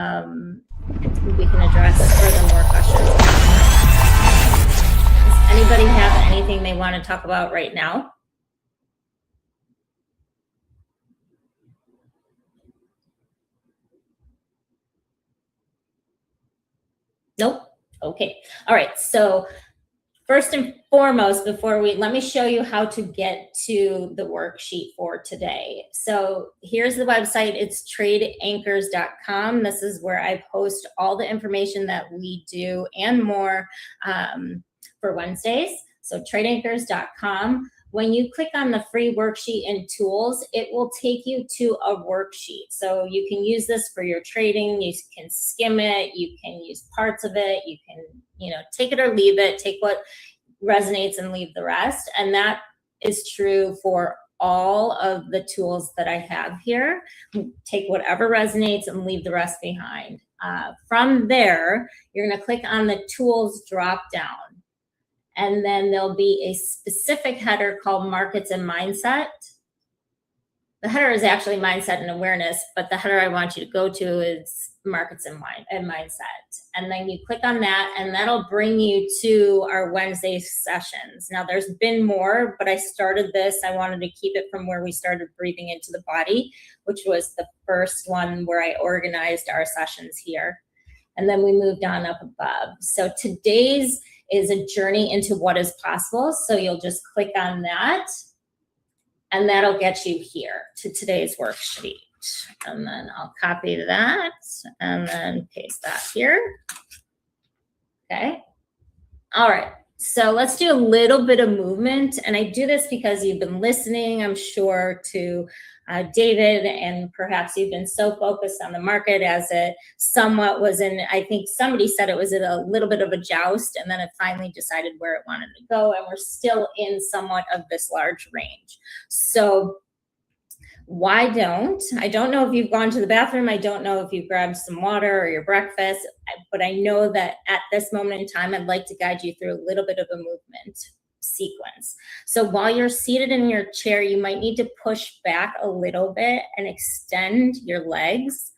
we can address further more questions. Does anybody have anything they want to talk about right now? Nope. Okay. All right. So first and foremost, let me show you how to get to the worksheet for today. So here's the website. It's tradeanchors.com. This is where I post all the information that we do and more for Wednesdays. So tradeanchors.com. When you click on the free worksheet and tools, it will take you to a worksheet. So you can use this for your trading. You can skim it. You can use parts of it. You can, take it or leave it. Take what resonates and leave the rest. And that is true for all of the tools that I have here. Take whatever resonates and leave the rest behind. From there, you're going to click on the tools drop down. And then there'll be a specific header called Markets and Mindset. The header is actually Mindset and Awareness, but the header I want you to go to is Markets and Mindset. And then you click on that, and that'll bring you to our Wednesday sessions. Now, there's been more, but I started this. I wanted to keep it from where we started breathing into the body, which was the first one where I organized our sessions here. And then we moved on up above. So today's is a journey into what is possible. So you'll just click on that, and that'll get you here to today's worksheet. And then I'll copy that and then paste that here. Okay. All right. So let's do a little bit of movement. And I do this because you've been listening, I'm sure, to David, and perhaps you've been so focused on the market as it somewhat was in, I think somebody said it was in a little bit of a joust, and then it finally decided where it wanted to go. And we're still in somewhat of this large range. So I don't know if you've gone to the bathroom. I don't know if you've grabbed some water or your breakfast, but I know that at this moment in time, I'd like to guide you through a little bit of a movement sequence. So while you're seated in your chair, you might need to push back a little bit and extend your legs.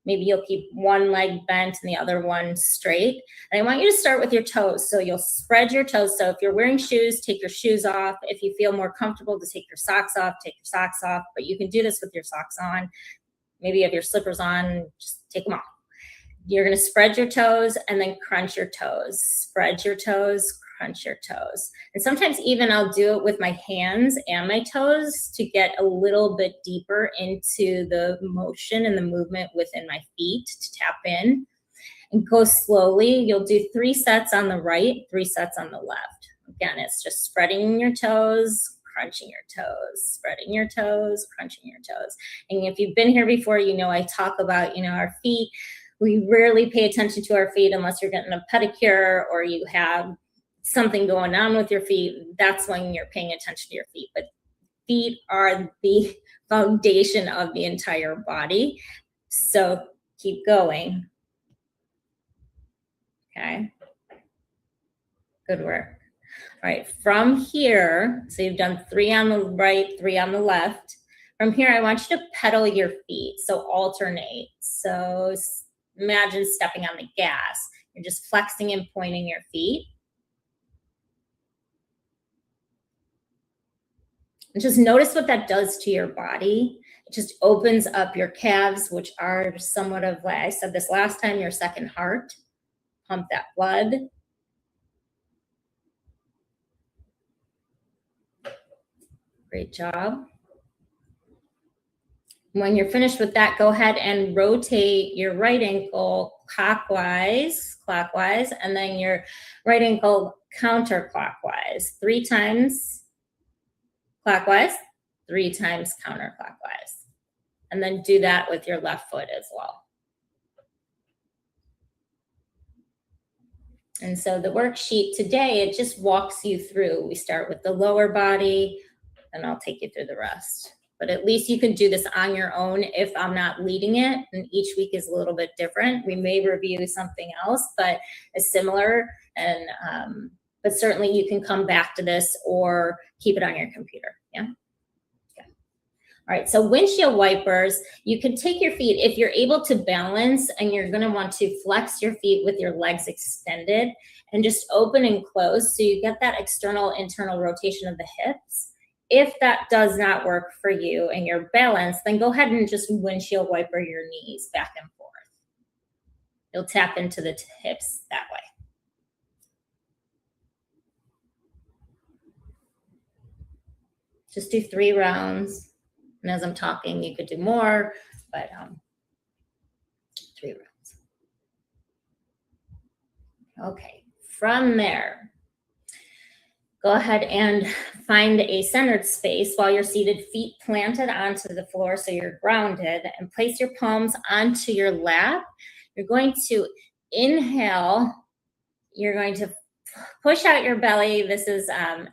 Maybe you'll keep one leg bent and the other one straight. And I want you to start with your toes. So you'll spread your toes. So if you're wearing shoes, take your shoes off. If you feel more comfortable to take your socks off, take your socks off. But you can do this with your socks on. Maybe you have your slippers on, just take them off. You're going to spread your toes and then crunch your toes. Spread your toes, crunch your toes. And sometimes even I'll do it with my hands and my toes to get a little bit deeper into the motion and the movement within my feet to tap in. And go slowly. You'll do 3 sets on the right, 3 sets on the left. Again, it's just spreading your toes, crunching your toes, spreading your toes, crunching your toes. And if you've been here before, I talk about, our feet. We rarely pay attention to our feet unless you're getting a pedicure or you have something going on with your feet. That's when you're paying attention to your feet. But feet are the foundation of the entire body. So keep going. Okay. Good work. All right. From here, so you've done 3 on the right, 3 on the left. From here, I want you to pedal your feet. So alternate. So imagine stepping on the gas. You're just flexing and pointing your feet. And just notice what that does to your body. It just opens up your calves, which are somewhat of, like I said this last time, your second heart. Pump that blood. Great job. When you're finished with that, go ahead and rotate your right ankle clockwise, and then your right ankle counterclockwise. 3 times clockwise, 3 times counterclockwise. And then do that with your left foot as well. And so the worksheet today, it just walks you through. We start with the lower body, and I'll take you through the rest. But at least you can do this on your own if I'm not leading it. And each week is a little bit different. We may review something else, but it's similar. And but certainly you can come back to this or keep it on your computer. Yeah. All right, so windshield wipers, you can take your feet, if you're able to balance and you're gonna want to flex your feet with your legs extended and just open and close so you get that external, internal rotation of the hips. If that does not work for you and you're balanced, then go ahead and just windshield wiper your knees back and forth. You'll tap into the hips that way. Just do 3 rounds. And as I'm talking, you could do more, but 3 rounds. Okay, from there, go ahead and find a centered space while you're seated, feet planted onto the floor so you're grounded, and place your palms onto your lap. You're going to inhale. You're going to push out your belly. This is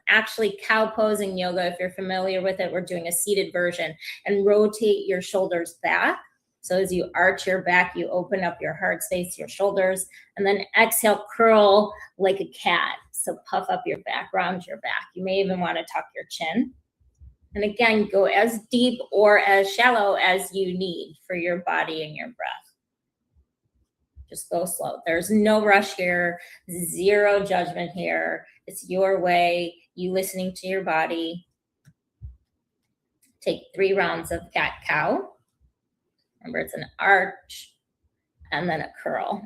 actually cow pose in yoga. If you're familiar with it, we're doing a seated version, and rotate your shoulders back. So as you arch your back, you open up your heart space, your shoulders, and then exhale, curl like a cat. So puff up your back, round your back. You may even want to tuck your chin. And again, go as deep or as shallow as you need for your body and your breath. Just go slow. There's no rush here, zero judgment here. It's your way, you listening to your body. Take 3 rounds of cat-cow. Remember, it's an arch and then a curl.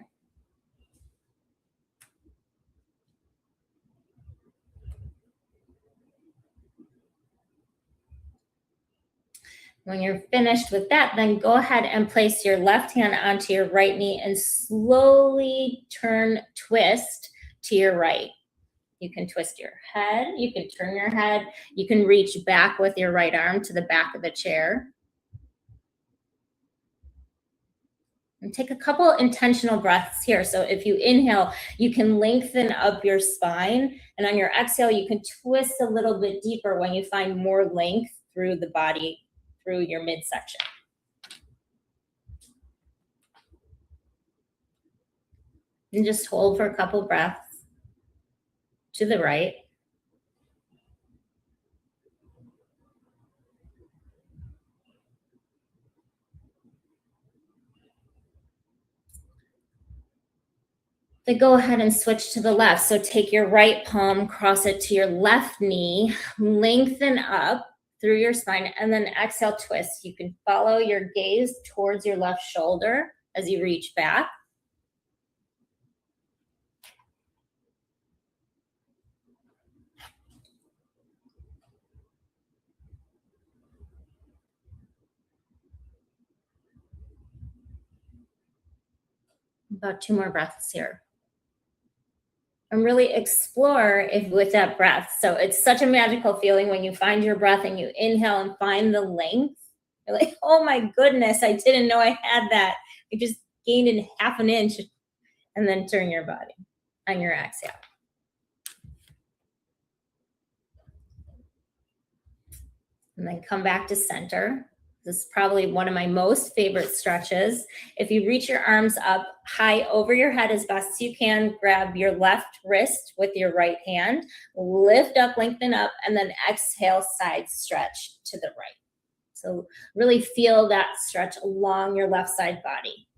When you're finished with that, then go ahead and place your left hand onto your right knee and slowly twist to your right. You can twist your head, you can turn your head, you can reach back with your right arm to the back of the chair. And take a couple intentional breaths here. So if you inhale, you can lengthen up your spine, and on your exhale, you can twist a little bit deeper when you find more length through the body, through your midsection. And just hold for a couple breaths to the right. Then go ahead and switch to the left. So take your right palm, cross it to your left knee, lengthen up through your spine, and then exhale, twist. You can follow your gaze towards your left shoulder as you reach back. About 2 more breaths here. And really explore with that breath. So it's such a magical feeling when you find your breath and you inhale and find the length. You're like, oh my goodness, I didn't know I had that. I just gained in half an inch. And then turn your body on your exhale. And then come back to center. This is probably one of my most favorite stretches. If you reach your arms up high over your head as best as you can, grab your left wrist with your right hand, lift up, lengthen up, and then exhale, side stretch to the right. So really feel that stretch along your left side body.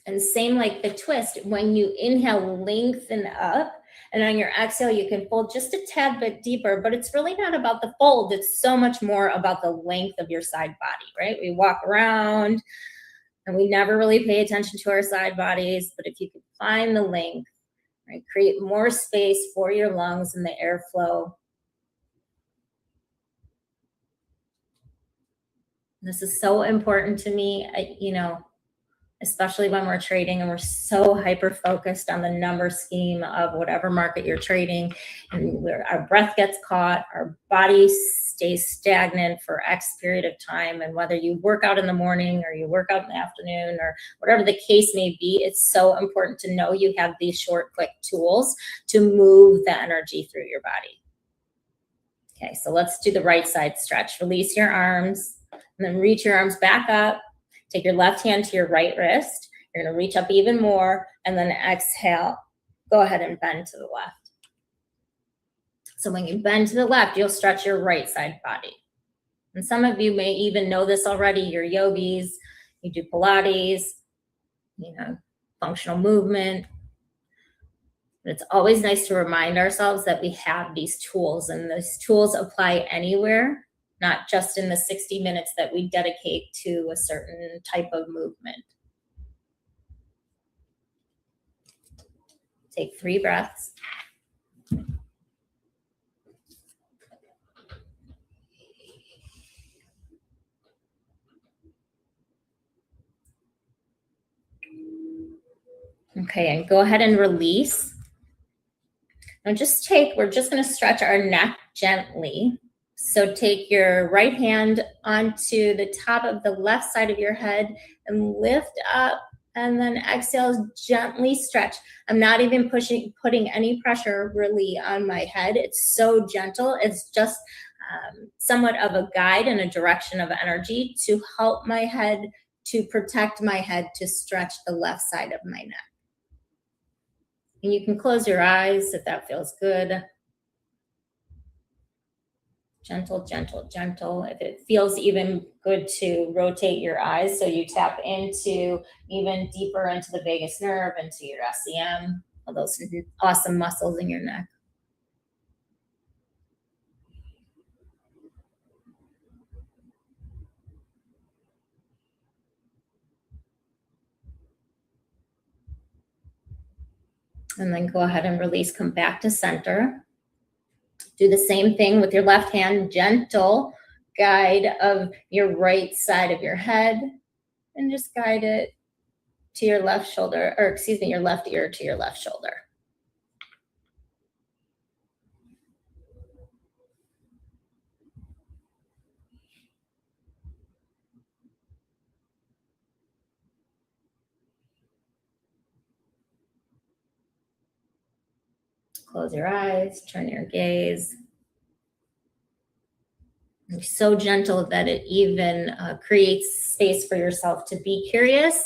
And same like the twist, when you inhale, lengthen up, and on your exhale, you can fold just a tad bit deeper, but it's really not about the fold. It's so much more about the length of your side body, right? We walk around and we never really pay attention to our side bodies, but if you can find the length, right, create more space for your lungs and the airflow. This is so important to me, especially when we're trading and we're so hyper-focused on the number scheme of whatever market you're trading, and our breath gets caught, our body stays stagnant for X period of time, and whether you work out in the morning or you work out in the afternoon or whatever the case may be, it's so important to know you have these short, quick tools to move the energy through your body. Okay, so let's do the right side stretch. Release your arms, and then reach your arms back up. Take your left hand to your right wrist. You're going to reach up even more, and then exhale, go ahead and bend to the left. So when you bend to the left, you'll stretch your right side body. And some of you may even know this already. You're yogis, you do Pilates, you know, functional movement. But it's always nice to remind ourselves that we have these tools, and those tools apply anywhere, not just in the 60 minutes that we dedicate to a certain type of movement. Take 3 breaths. Okay, and go ahead and release. Now we're just going to stretch our neck gently. So take your right hand onto the top of the left side of your head and lift up, and then exhale, gently stretch. I'm not even putting any pressure really on my head. It's so gentle. It's just somewhat of a guide and a direction of energy to help my head, to protect my head, to stretch the left side of my neck. And you can close your eyes if that feels good. Gentle, gentle, gentle. If it feels even good to rotate your eyes so you tap into even deeper into the vagus nerve, into your SCM, all those awesome muscles in your neck. And then go ahead and release, come back to center. Do the same thing with your left hand, gentle guide of your right side of your head, and just guide it to your left shoulder, or excuse me, your left ear to your left shoulder. Close your eyes, turn your gaze. You're so gentle that it even creates space for yourself to be curious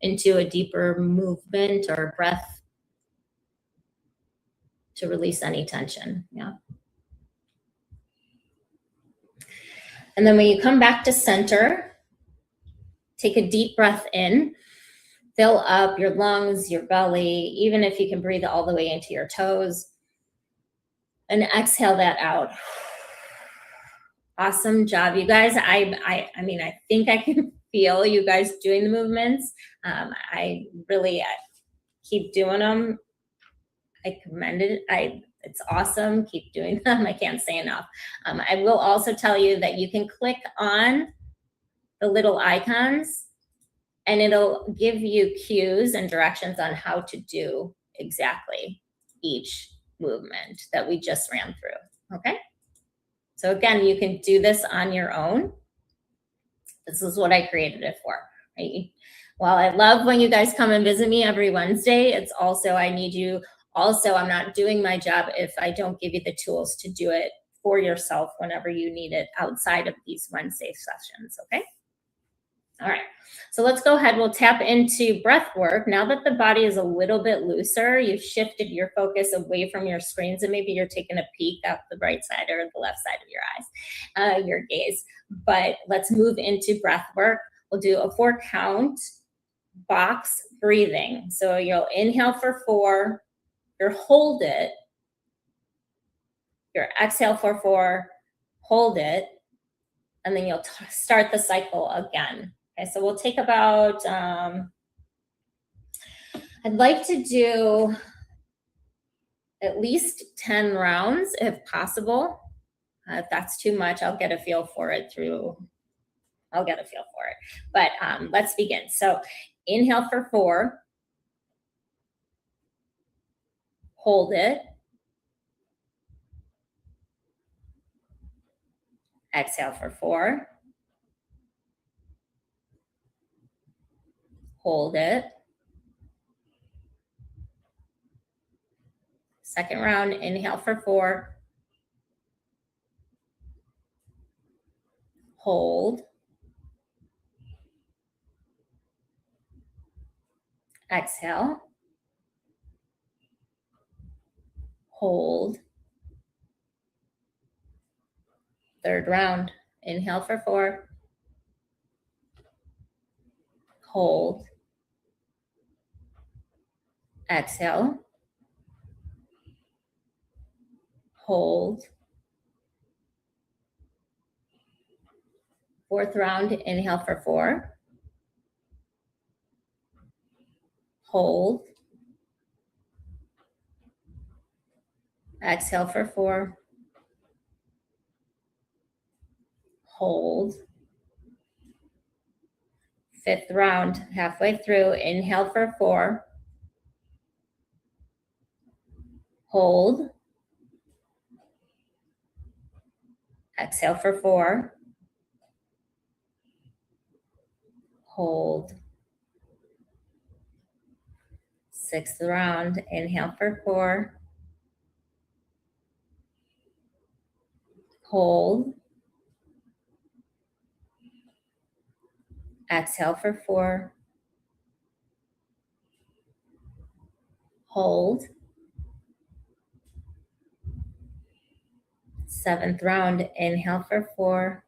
into a deeper movement or breath to release any tension. Yeah. And then when you come back to center, take a deep breath in, fill up your lungs, your belly, even if you can breathe all the way into your toes, and exhale that out. Awesome job, you guys. I mean, I think I can feel you guys doing the movements. I really keep doing them. I commend it. It's awesome. Keep doing them. I can't say enough. I will also tell you that you can click on the little icons and it'll give you cues and directions on how to do exactly each movement that we just ran through. Okay. So again, you can do this on your own. This is what I created it for, right? While I love when you guys come and visit me every Wednesday, it's also, I need you. Also, I'm not doing my job if I don't give you the tools to do it for yourself whenever you need it outside of these Wednesday sessions, okay? All right, so let's go ahead. We'll tap into breath work. Now that the body is a little bit looser, you've shifted your focus away from your screens, and maybe you're taking a peek out the right side or the left side of your eyes, your gaze. But let's move into breath work. We'll do a 4 count box breathing. So you'll inhale for 4, you'll hold it, your exhale for 4, hold it, and then you'll start the cycle again. Okay, so we'll take about, I'd like to do at least 10 rounds if possible. If that's too much, I'll get a feel for it But let's begin. So inhale for 4, hold it, exhale for 4, hold it. Second round, inhale for 4, hold, exhale, hold. Third round. Inhale for 4. Hold. Exhale. Hold. Fourth round. Inhale for 4. Hold. Exhale for 4. Hold. Fifth round, halfway through. Inhale for 4. Hold. Exhale for 4. Hold. Sixth round. Inhale for 4. Hold. Exhale for 4. Hold. Seventh round. Inhale for 4.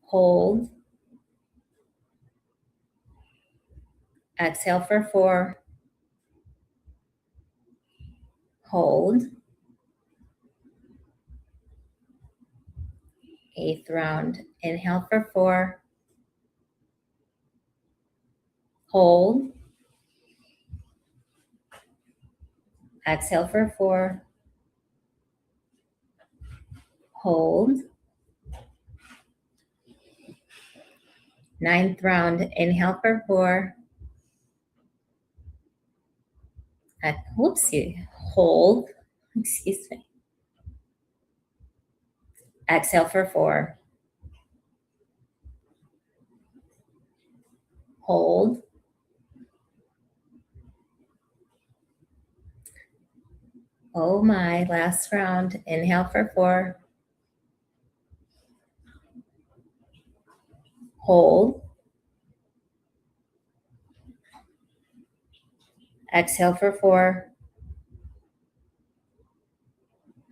Hold. Exhale for 4. Hold. Eighth round. Inhale for 4. Hold. Exhale for 4. Hold. Ninth round. Inhale for 4. Whoopsie. Hold. Excuse me. Exhale for 4. Hold. Oh my, last round. Inhale for 4. Hold. Exhale for 4.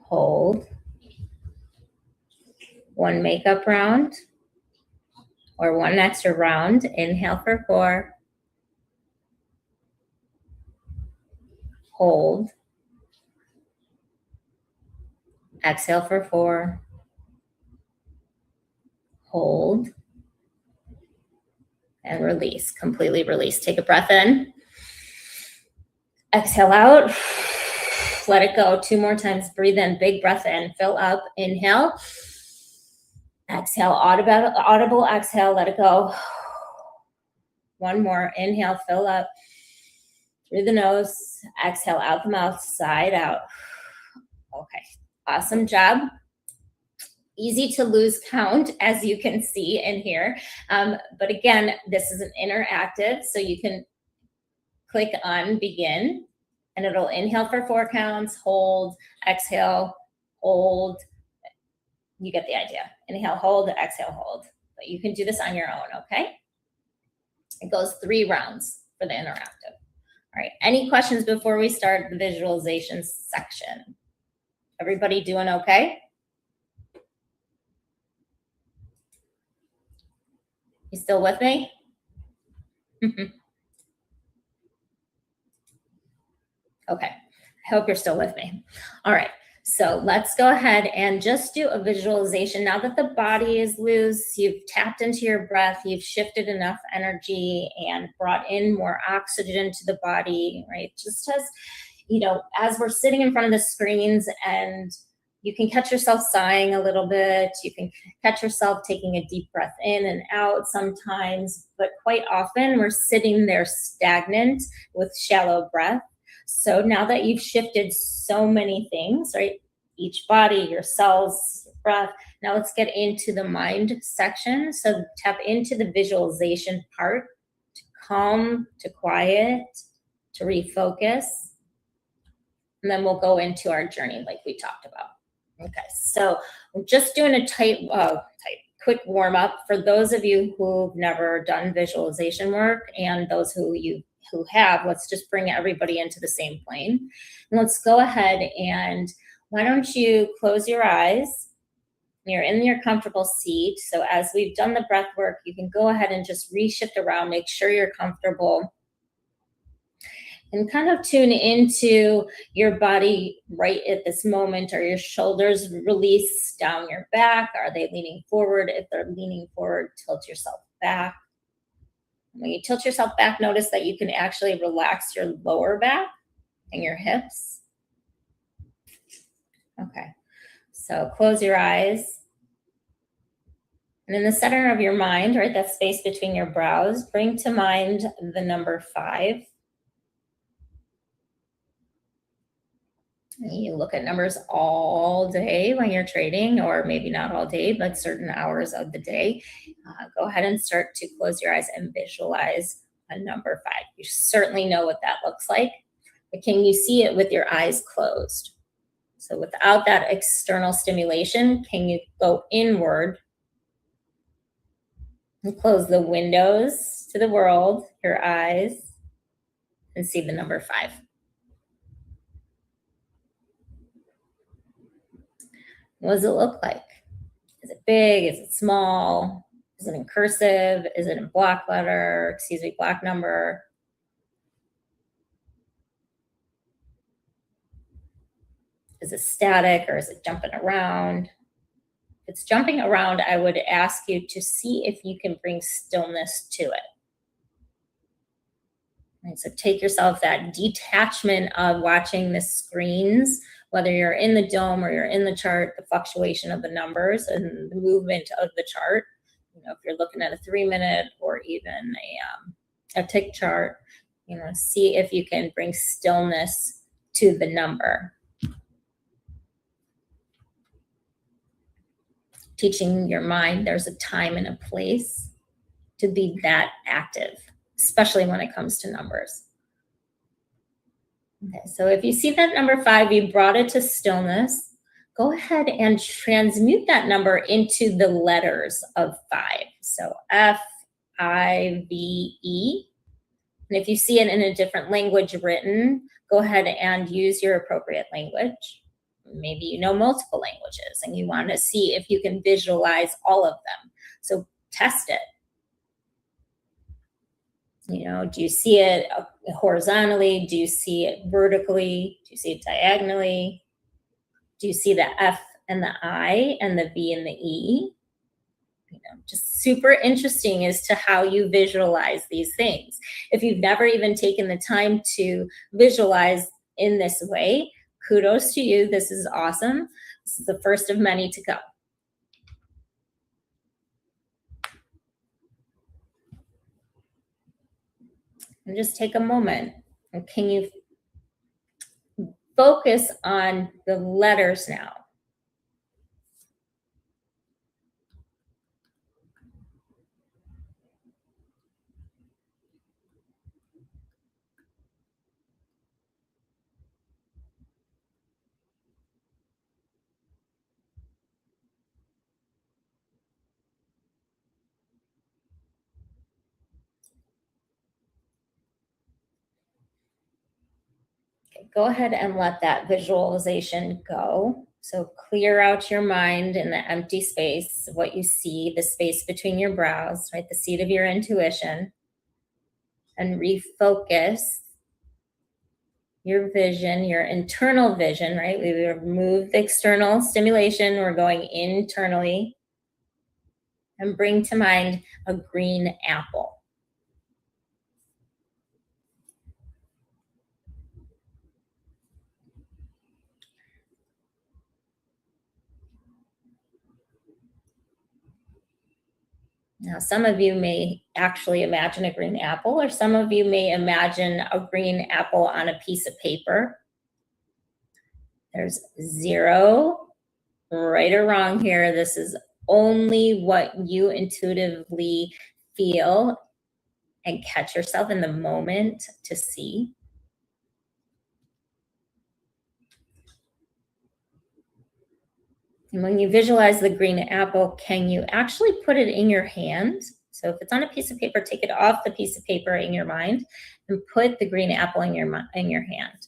Hold. One makeup round or one extra round. Inhale for 4. Hold. Exhale for 4. Hold. And release. Completely release. Take a breath in. Exhale out. Let it go. 2 more times. Breathe in. Big breath in. Fill up. Inhale. Exhale. Audible exhale. Let it go. One more. Inhale. Fill up. Through the nose. Exhale out the mouth. Side out. Okay. Awesome job. Easy to lose count, as you can see in here. But again, this is an interactive, so you can click on begin and it'll inhale for 4 counts, hold, exhale, hold. You get the idea. Inhale, hold, exhale, hold. But you can do this on your own, okay? It goes 3 rounds for the interactive. All right, any questions before we start the visualization section? Everybody doing okay? You still with me? Okay, I hope you're still with me. All right, so let's go ahead and just do a visualization. Now that the body is loose, you've tapped into your breath, you've shifted enough energy and brought in more oxygen to the body, right? Just as, you know, as we're sitting in front of the screens and you can catch yourself sighing a little bit, you can catch yourself taking a deep breath in and out sometimes, but quite often we're sitting there stagnant with shallow breath. So now that you've shifted so many things, right? Each body, your cells, your breath. Now let's get into the mind section. So tap into the visualization part to calm, to quiet, to refocus. And then we'll go into our journey like we talked about. Okay, so we're just doing a quick warm up for those of you who've never done visualization work and those who you who have, let's just bring everybody into the same plane. And let's go ahead and why don't you close your eyes? You're in your comfortable seat. So as we've done the breath work, you can go ahead and just reshift around, make sure you're comfortable, and kind of tune into your body right at this moment. Are your shoulders release down your back? Are they leaning forward? If they're leaning forward, tilt yourself back. When you tilt yourself back, notice that you can actually relax your lower back and your hips. Okay, so close your eyes. And in the center of your mind, right, that space between your brows, bring to mind the number 5. You look at numbers all day when you're trading, or maybe not all day, but certain hours of the day. Go ahead and start to close your eyes and visualize a number 5. You certainly know what that looks like, but can you see it with your eyes closed? So without that external stimulation, can you go inward and close the windows to the world, your eyes, and see the number 5? What does it look like? Is it big? Is it small? Is it in cursive? Is it in block letter? Excuse me, block number? Is it static or is it jumping around? If it's jumping around, I would ask you to see if you can bring stillness to it. Right, so take yourself that detachment of watching the screens, whether you're in the dome or you're in the chart, the fluctuation of the numbers and the movement of the chart. You know, if you're looking at a 3-minute or even a tick chart, you know, see if you can bring stillness to the number. Teaching your mind there's a time and a place to be that active, especially when it comes to numbers. Okay, so if you see that number 5, you brought it to stillness, go ahead and transmute that number into the letters of 5. So F-I-V-E. And if you see it in a different language written, go ahead and use your appropriate language. Maybe you know multiple languages and you want to see if you can visualize all of them. So test it. You know, do you see it horizontally? Do you see it vertically? Do you see it diagonally? Do you see the F and the I and the V and the E? You know, just super interesting as to how you visualize these things. If you've never even taken the time to visualize in this way, kudos to you. This is awesome. This is the first of many to go. And just take a moment. And can you focus on the letters now? Go ahead and let that visualization go. So clear out your mind in the empty space, what you see, the space between your brows, right? The seat of your intuition. And refocus your vision, your internal vision, right? We remove the external stimulation. We're going internally. And bring to mind a green apple. Now, some of you may actually imagine a green apple, or some of you may imagine a green apple on a piece of paper. There's 0 right or wrong here. This is only what you intuitively feel and catch yourself in the moment to see. And when you visualize the green apple, can you actually put it in your hand? So So if it's on a piece of paper, take it off the piece of paper in your mind and put the green apple in your hand.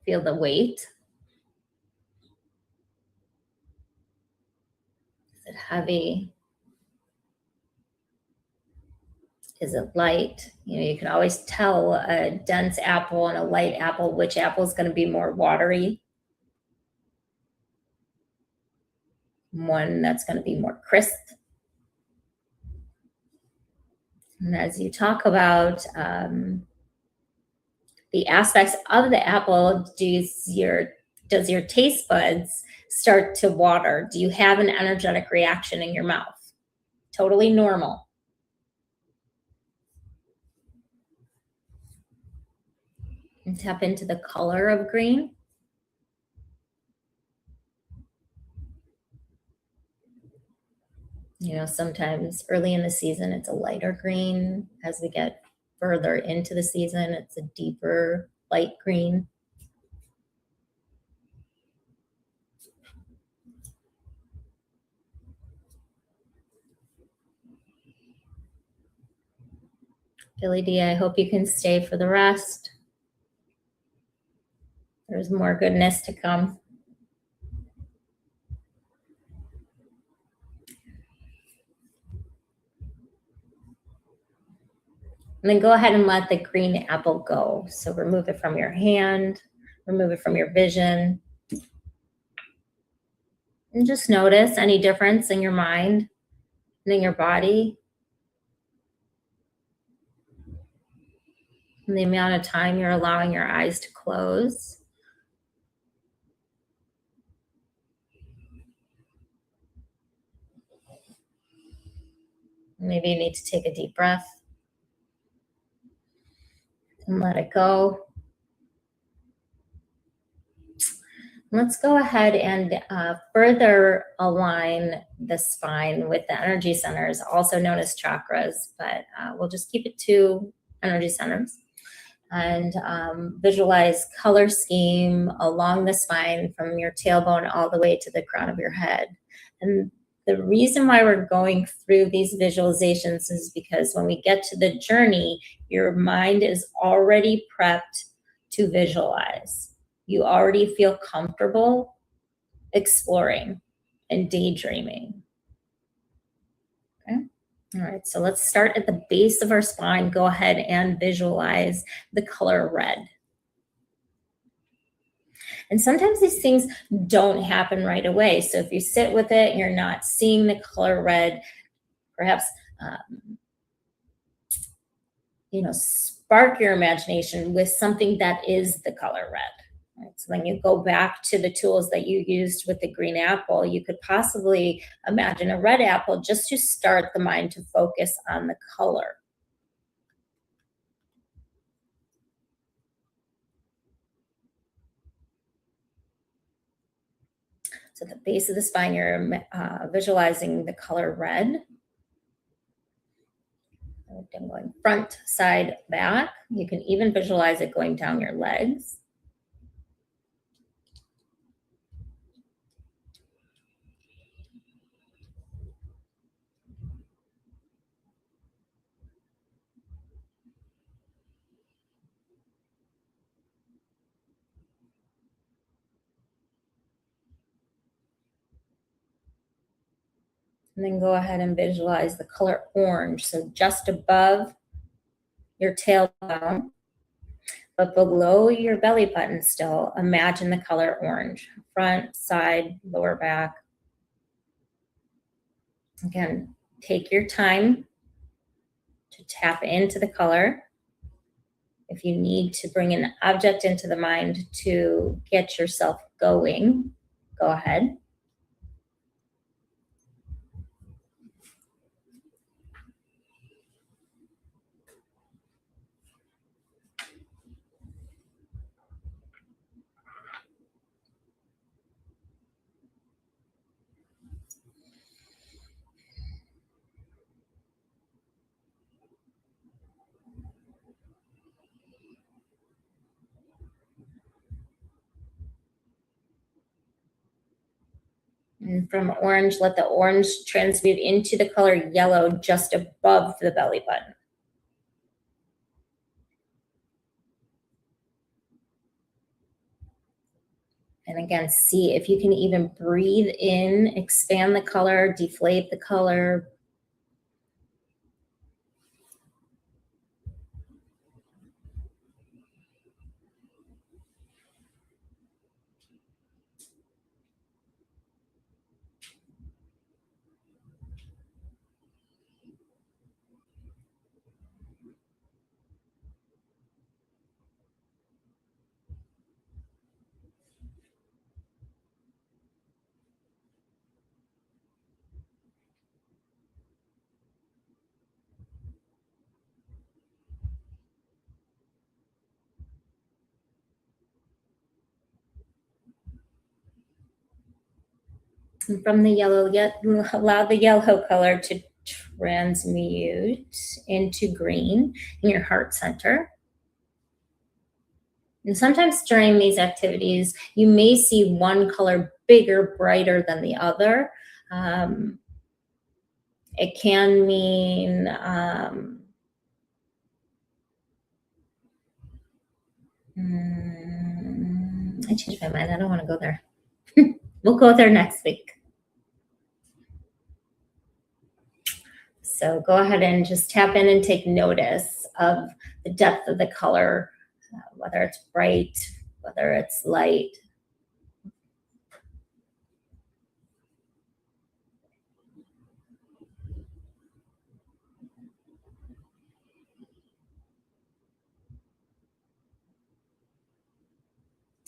Feel the weight. Is it heavy? Is it light? You know, you can always tell a dense apple and a light apple, which apple is going to be more watery. One that's going to be more crisp. And as you talk about the aspects of the apple, does your taste buds start to water? Do you have an energetic reaction in your mouth? Totally normal. And tap into the color of green. You know, sometimes early in the season, it's a lighter green. As we get further into the season, it's a deeper light green. Billy D, I hope you can stay for the rest. There's more goodness to come. And then go ahead and let the green apple go. So remove it from your hand, remove it from your vision. And just notice any difference in your mind and in your body. And the amount of time you're allowing your eyes to close. Maybe you need to take a deep breath and let it go. Let's go ahead and further align the spine with the energy centers, also known as chakras, but we'll just keep it to energy centers. And visualize color scheme along the spine from your tailbone all the way to the crown of your head. And the reason why we're going through these visualizations is because when we get to the journey, your mind is already prepped to visualize. You already feel comfortable exploring and daydreaming. Okay. All right, so let's start at the base of our spine. Go ahead and visualize the color red. And sometimes these things don't happen right away. So if you sit with it and you're not seeing the color red, perhaps, spark your imagination with something that is the color red. Right, so then you go back to the tools that you used with the green apple. You could possibly imagine a red apple just to start the mind to focus on the color. So at the base of the spine, you're visualizing the color red. I'm going front, side, back. You can even visualize it going down your legs. And then go ahead and visualize the color orange. So just above your tailbone, but below your belly button still, imagine the color orange. Front, side, lower back. Again, take your time to tap into the color. If you need to bring an object into the mind to get yourself going, go ahead. And from orange, let the orange transmute into the color yellow just above the belly button. And again, see if you can even breathe in, expand the color, deflate the color. And from the yellow, allow the yellow color to transmute into green in your heart center. And sometimes during these activities, you may see one color bigger, brighter than the other. It can mean I changed my mind. I don't want to go there. We'll go there next week. So go ahead and just tap in and take notice of the depth of the color, whether it's bright, whether it's light.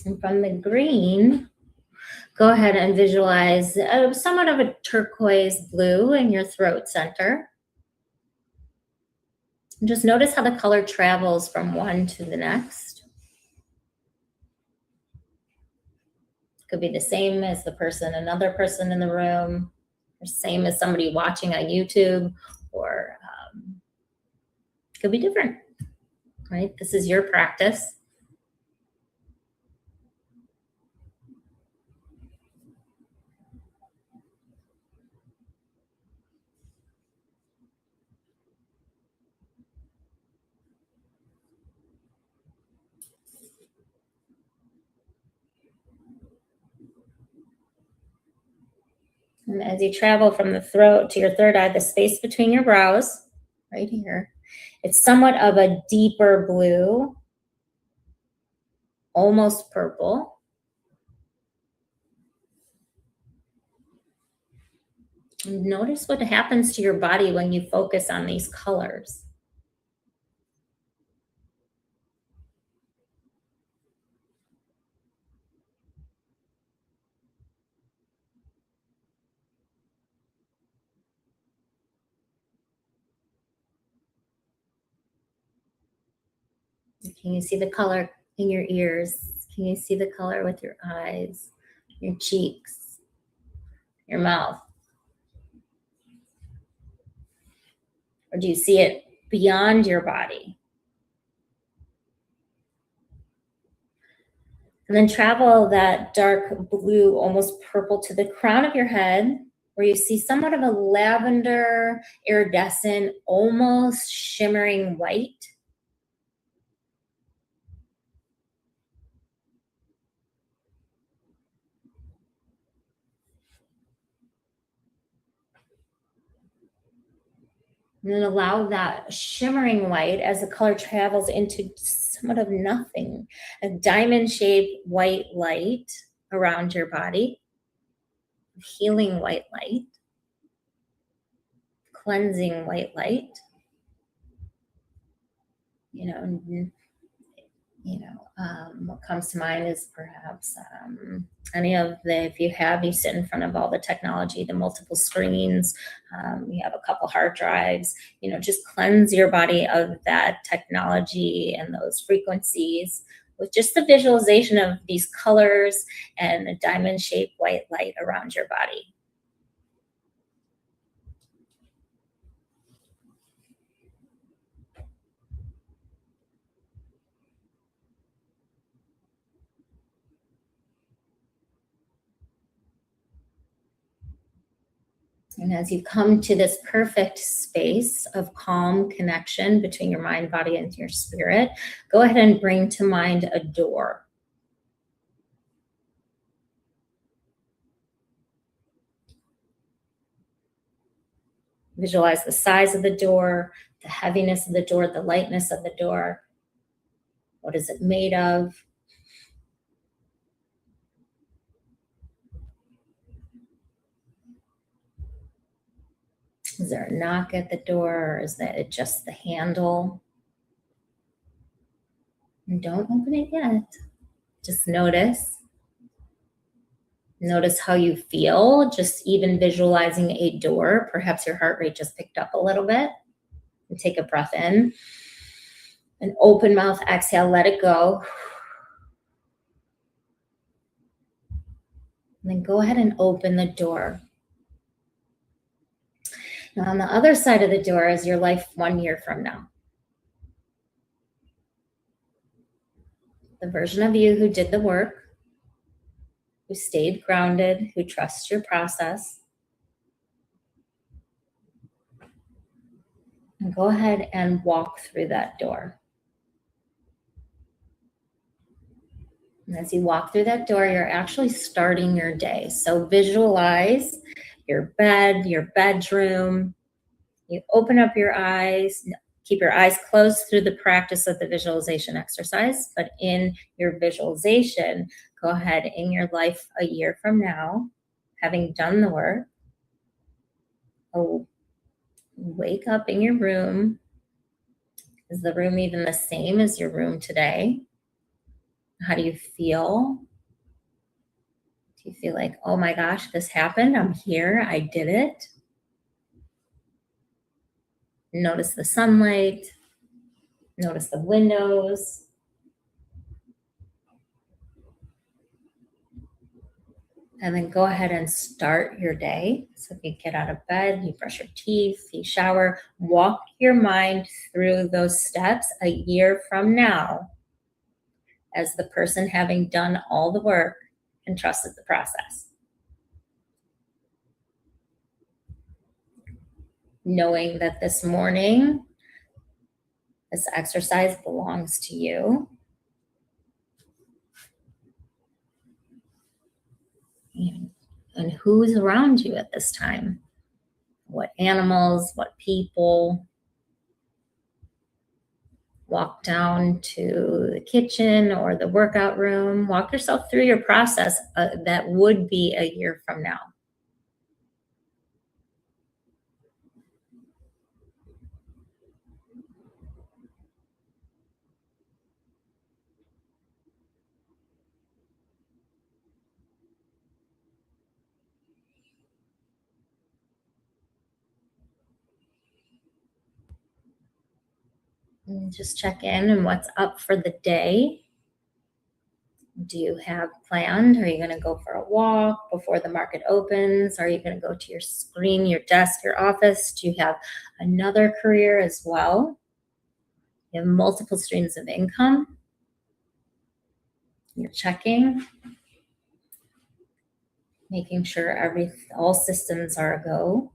And from the green, go ahead and visualize somewhat of a turquoise blue in your throat center. And just notice how the color travels from one to the next. Could be the same as another person in the room, or same as somebody watching on YouTube, or could be different, right? This is your practice. And as you travel from the throat to your third eye, the space between your brows, right here, it's somewhat of a deeper blue, almost purple. And notice what happens to your body when you focus on these colors. Can you see the color in your ears? Can you see the color with your eyes, your cheeks, your mouth? Or do you see it beyond your body? And then travel that dark blue, almost purple, to the crown of your head, where you see somewhat of a lavender, iridescent, almost shimmering white. And then allow that shimmering white, as the color travels into somewhat of nothing, a diamond-shaped white light around your body, healing white light, cleansing white light. What comes to mind is perhaps any of if you sit in front of all the technology, the multiple screens, you have a couple hard drives, just cleanse your body of that technology and those frequencies with just the visualization of these colors and a diamond-shaped white light around your body. And as you come to this perfect space of calm connection between your mind, body, and your spirit, go ahead and bring to mind a door. Visualize the size of the door, the heaviness of the door, the lightness of the door. What is it made of? Is there a knock at the door, or is that just the handle? And don't open it yet. Just notice. Notice how you feel, just even visualizing a door. Perhaps your heart rate just picked up a little bit. And take a breath in. An open mouth exhale, let it go. And then go ahead and open the door. Now on the other side of the door is your life 1 year from now. The version of you who did the work, who stayed grounded, who trusts your process. And go ahead and walk through that door. And as you walk through that door, you're actually starting your day. So visualize your bed, your bedroom. You open up your eyes, keep your eyes closed through the practice of the visualization exercise. But in your visualization, go ahead in your life a year from now, having done the work, wake up in your room. Is the room even the same as your room today? How do you feel? Do you feel like, oh my gosh, this happened? I'm here. I did it. Notice the sunlight. Notice the windows. And then go ahead and start your day. So if you get out of bed, you brush your teeth, you shower, walk your mind through those steps a year from now as the person having done all the work and trusted the process. Knowing that this morning, this exercise belongs to you. And who's around you at this time? What animals, what people? Walk down to the kitchen or the workout room. Walk yourself through your process that would be a year from now. And just check in and what's up for the day. Do you have planned? Are you going to go for a walk before the market opens? Are you going to go to your screen, your desk, your office? Do you have another career as well? You have multiple streams of income. You're checking, making sure all systems are a go.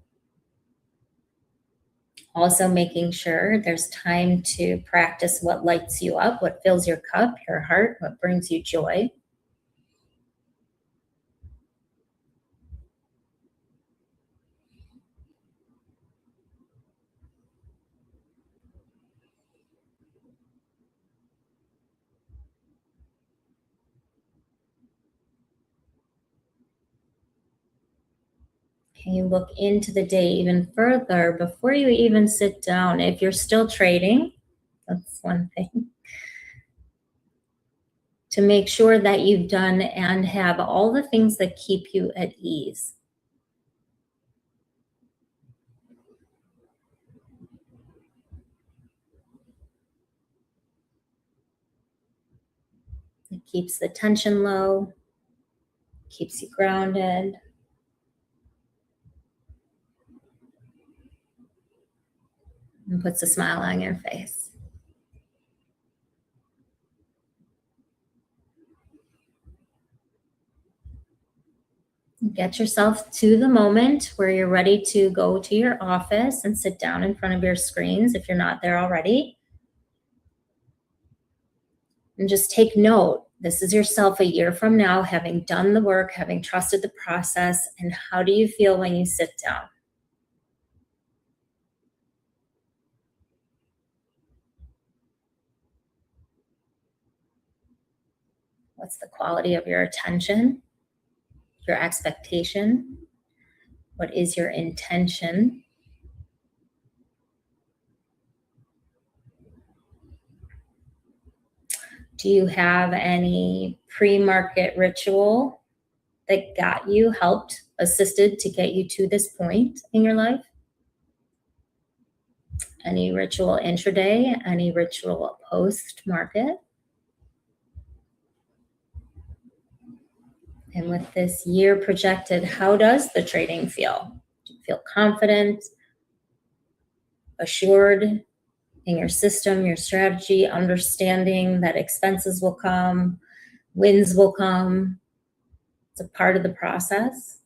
Also making sure there's time to practice what lights you up, what fills your cup, your heart, what brings you joy. Can you look into the day even further before you even sit down? If you're still trading, that's one thing. To make sure that you've done and have all the things that keep you at ease. It keeps the tension low, keeps you grounded. And puts a smile on your face. Get yourself to the moment where you're ready to go to your office and sit down in front of your screens if you're not there already. And just take note. This is yourself a year from now, having done the work, having trusted the process. And how do you feel when you sit down? What's the quality of your attention, your expectation? What is your intention? Do you have any pre-market ritual that got you, helped, assisted to get you to this point in your life? Any ritual intraday? Any ritual post-market? And with this year projected, how does the trading feel? Do you feel confident, assured in your system, your strategy, understanding that expenses will come, wins will come? It's a part of the process.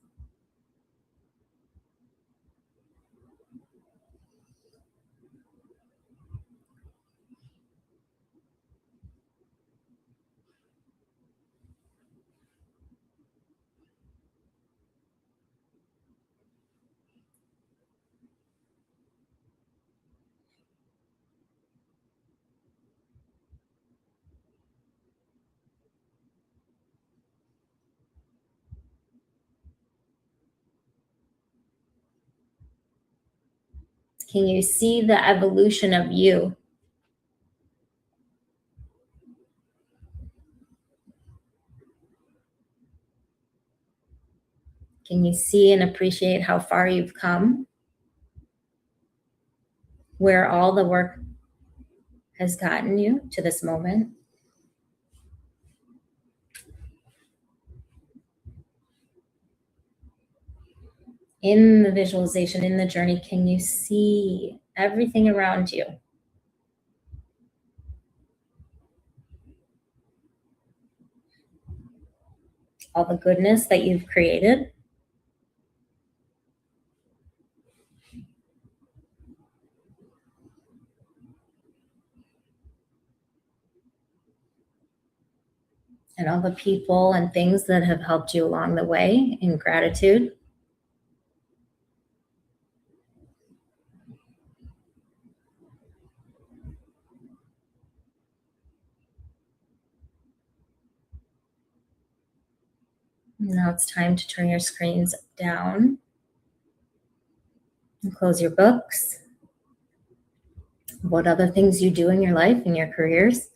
Can you see the evolution of you? Can you see and appreciate how far you've come? Where all the work has gotten you to this moment? In the visualization, in the journey, can you see everything around you? All the goodness that you've created? And all the people and things that have helped you along the way in gratitude? Now it's time to turn your screens down and close your books. What other things you do in your life, in your careers?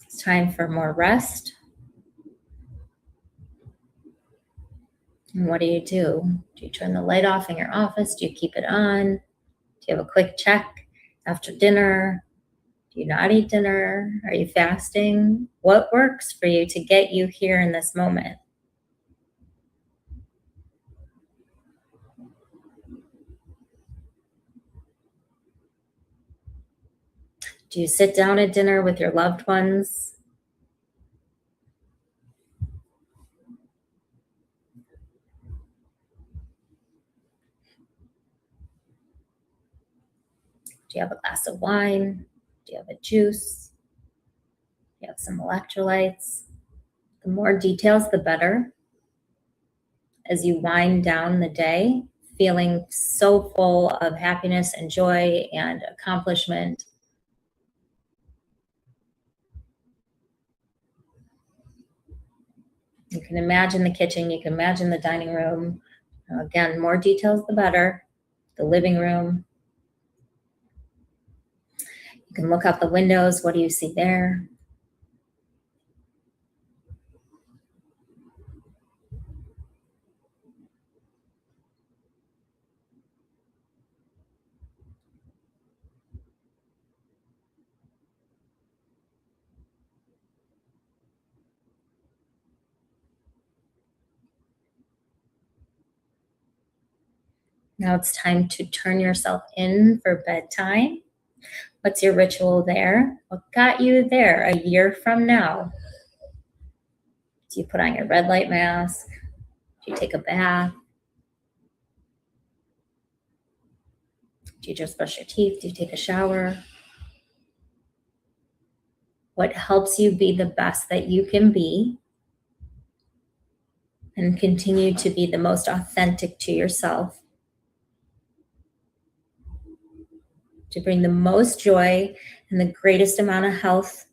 It's time for more rest. And what do? Do you turn the light off in your office? Do you keep it on? Do you have a quick check after dinner? Do you not eat dinner? Are you fasting? What works for you to get you here in this moment? Do you sit down at dinner with your loved ones? Do you have a glass of wine? Do you have a juice? Do you have some electrolytes? The more details, the better. As you wind down the day, feeling so full of happiness and joy and accomplishment. You can imagine the kitchen, you can imagine the dining room. Again, more details, the better. The living room. You can look out the windows. What do you see there? Now it's time to turn yourself in for bedtime. What's your ritual there? What got you there a year from now? Do you put on your red light mask? Do you take a bath? Do you just brush your teeth? Do you take a shower? What helps you be the best that you can be and continue to be the most authentic to yourself, to bring the most joy and the greatest amount of health,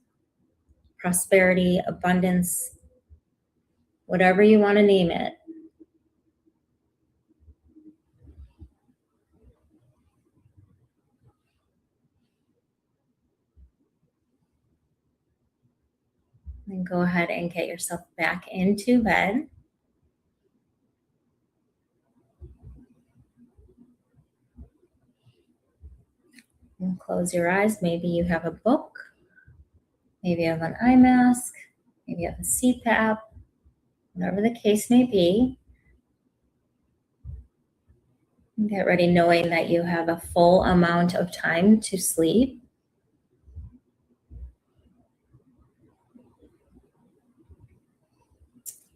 prosperity, abundance, whatever you want to name it. Then go ahead and get yourself back into bed. And close your eyes. Maybe you have a book. Maybe you have an eye mask. Maybe you have a CPAP. Whatever the case may be. Get ready knowing that you have a full amount of time to sleep.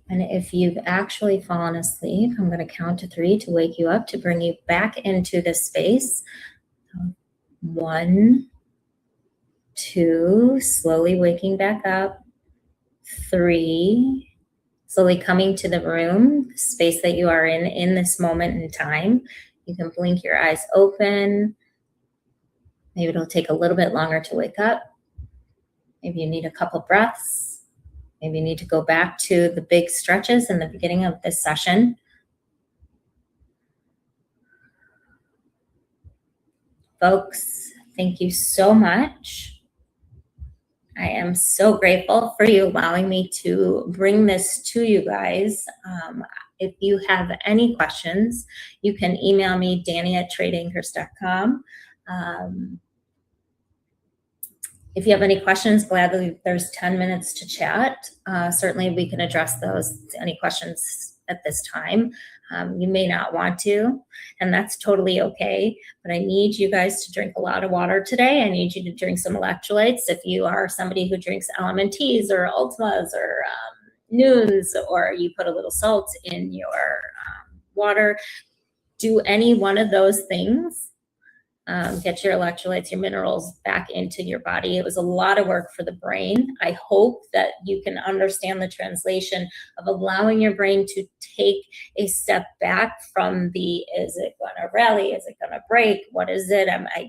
And if you've actually fallen asleep, I'm going to count to 3 to wake you up, to bring you back into this space. 1, 2, slowly waking back up. 3, slowly coming to the room, the space that you are in this moment in time. You can blink your eyes open. Maybe it'll take a little bit longer to wake up. Maybe you need a couple breaths. Maybe you need to go back to the big stretches in the beginning of this session. Folks, thank you so much. I am so grateful for you allowing me to bring this to you guys. If you have any questions, you can email me, Dani@tradeanchors.com. If you have any questions, gladly, there's 10 minutes to chat. Certainly we can address those, any questions at this time. You may not want to, and that's totally okay. But I need you guys to drink a lot of water today. I need you to drink some electrolytes. If you are somebody who drinks LMNTs or Ultimas or Noons, or you put a little salt in your water, do any one of those things. Get your electrolytes, your minerals back into your body. It was a lot of work for the brain. I hope that you can understand the translation of allowing your brain to take a step back from the, is it going to rally? Is it going to break? What is it?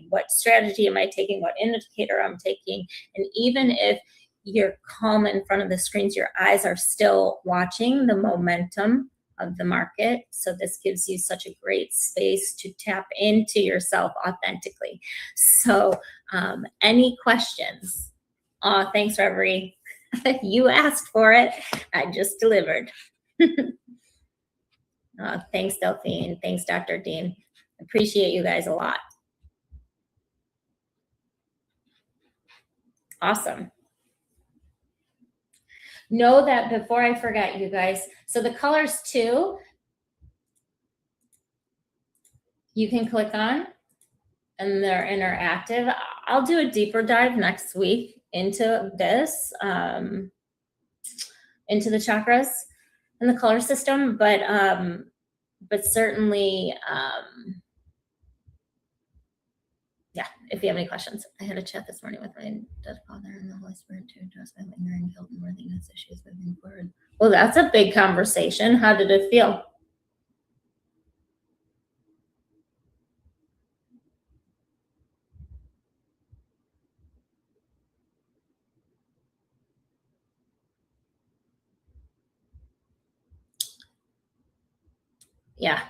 What strategy am I taking? What indicator I'm taking? And even if you're calm in front of the screens, your eyes are still watching the momentum of the market. So this gives you such a great space to tap into yourself authentically. So any questions? Oh, thanks, Reverie. You asked for it. I just delivered. Thanks, Delphine. Thanks, Dr. Dean. Appreciate you guys a lot. Awesome. Know that before I forget, you guys, so the colors too, you can click on and they're interactive. I'll do a deeper dive next week into this, into the chakras and the color system, but certainly, yeah, if you have any questions. I had a chat this morning with my dead father and the Holy Spirit to address my lingering guilt and worthiness issues moving forward. Well, that's a big conversation. How did it feel? Yeah.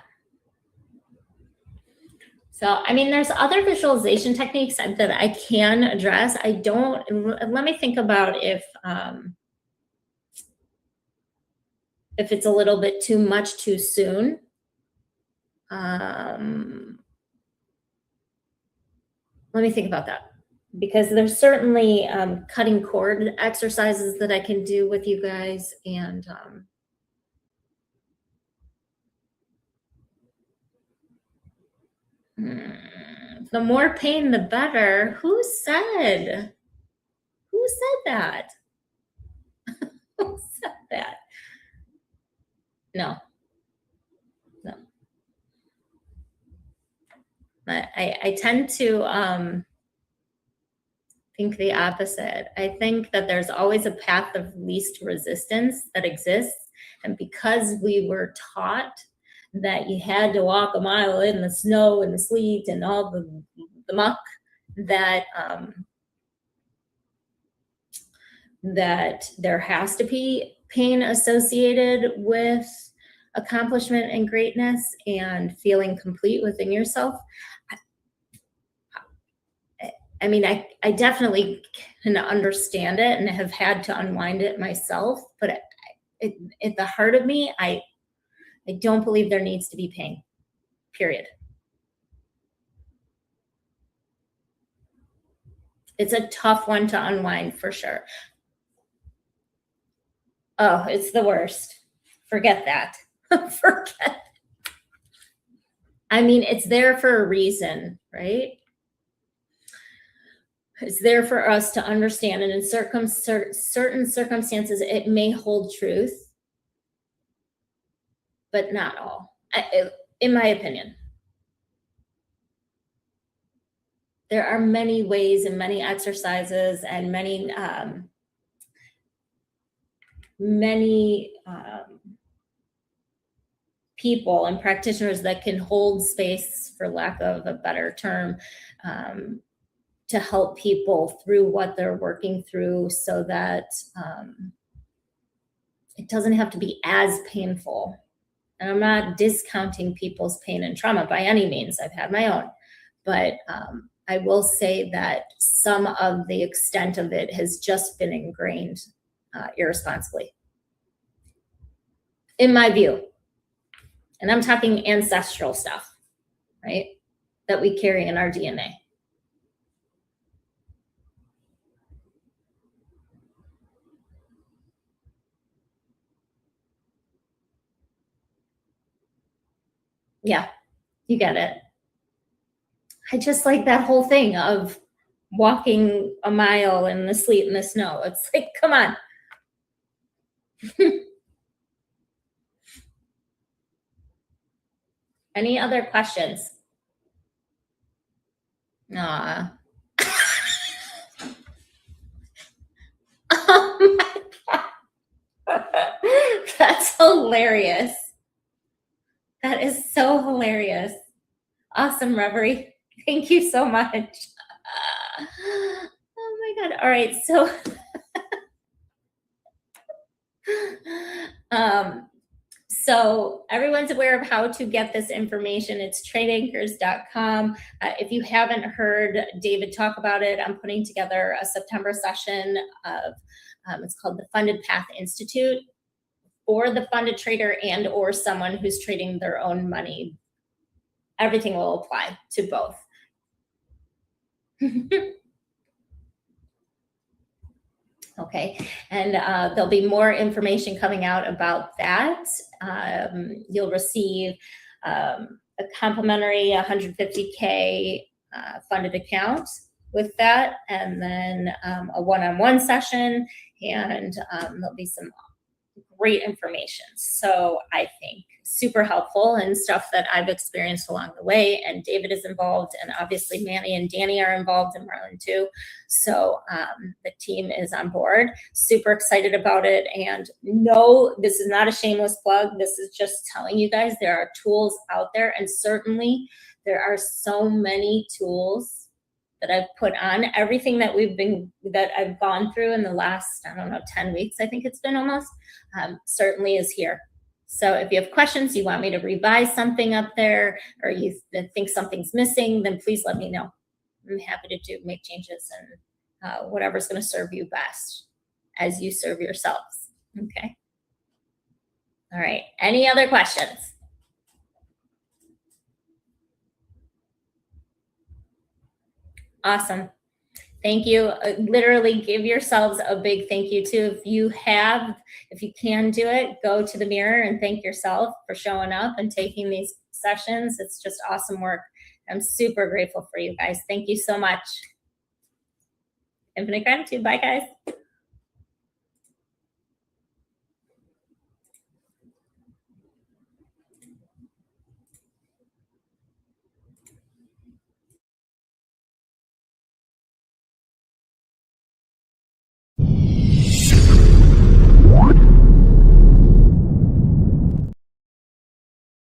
So, I mean, there's other visualization techniques that I can address. Let me think about if it's a little bit too much too soon. Let me think about that, because there's certainly cutting cord exercises that I can do with you guys, and the more pain, the better. Who said that? Who said that? No, no. I tend to think the opposite. I think that there's always a path of least resistance that exists. And because we were taught that you had to walk a mile in the snow and the sleet and all the muck, that that there has to be pain associated with accomplishment and greatness and feeling complete within yourself. I mean, I definitely can understand it and have had to unwind it myself, but at the heart of me, I don't believe there needs to be pain, period. It's a tough one to unwind for sure. Oh, it's the worst. Forget that. Forget. I mean, it's there for a reason, right? It's there for us to understand, and in certain circumstances, it may hold truth, but not all, in my opinion. There are many ways and many exercises and many people and practitioners that can hold space, for lack of a better term, to help people through what they're working through so that it doesn't have to be as painful. And I'm not discounting people's pain and trauma by any means. I've had my own. But I will say that some of the extent of it has just been ingrained irresponsibly, in my view. And I'm talking ancestral stuff, right? That we carry in our DNA. Yeah, you get it. I just like that whole thing of walking a mile in the sleet and the snow. It's like, come on. Any other questions? Aw. Oh my God. That's hilarious. That is so hilarious. Awesome, Reverie. Thank you so much. Oh my God. All right. So everyone's aware of how to get this information. It's tradeanchors.com. If you haven't heard David talk about it, I'm putting together a September session of, it's called the Funded Path Institute, for the funded trader and or someone who's trading their own money. Everything will apply to both. Okay, and there'll be more information coming out about that. You'll receive a complimentary 150K funded account with that, and then a one-on-one session, and there'll be some great information. So I think super helpful and stuff that I've experienced along the way. And David is involved, and obviously Manny and Dani are involved in Merlin too. So the team is on board. Super excited about it. And no, this is not a shameless plug. This is just telling you guys there are tools out there, and certainly there are so many tools that I've put on. Everything that I've gone through in the last, I don't know, 10 weeks, I think it's been almost, certainly is here. So if you have questions, you want me to revise something up there, or you think something's missing, then please let me know. I'm happy to make changes and whatever's going to serve you best as you serve yourselves. Okay. All right. Any other questions? Awesome. Thank you. Literally give yourselves a big thank you too. If you can do it, go to the mirror and thank yourself for showing up and taking these sessions. It's just awesome work. I'm super grateful for you guys. Thank you so much. Infinite gratitude. Bye, guys.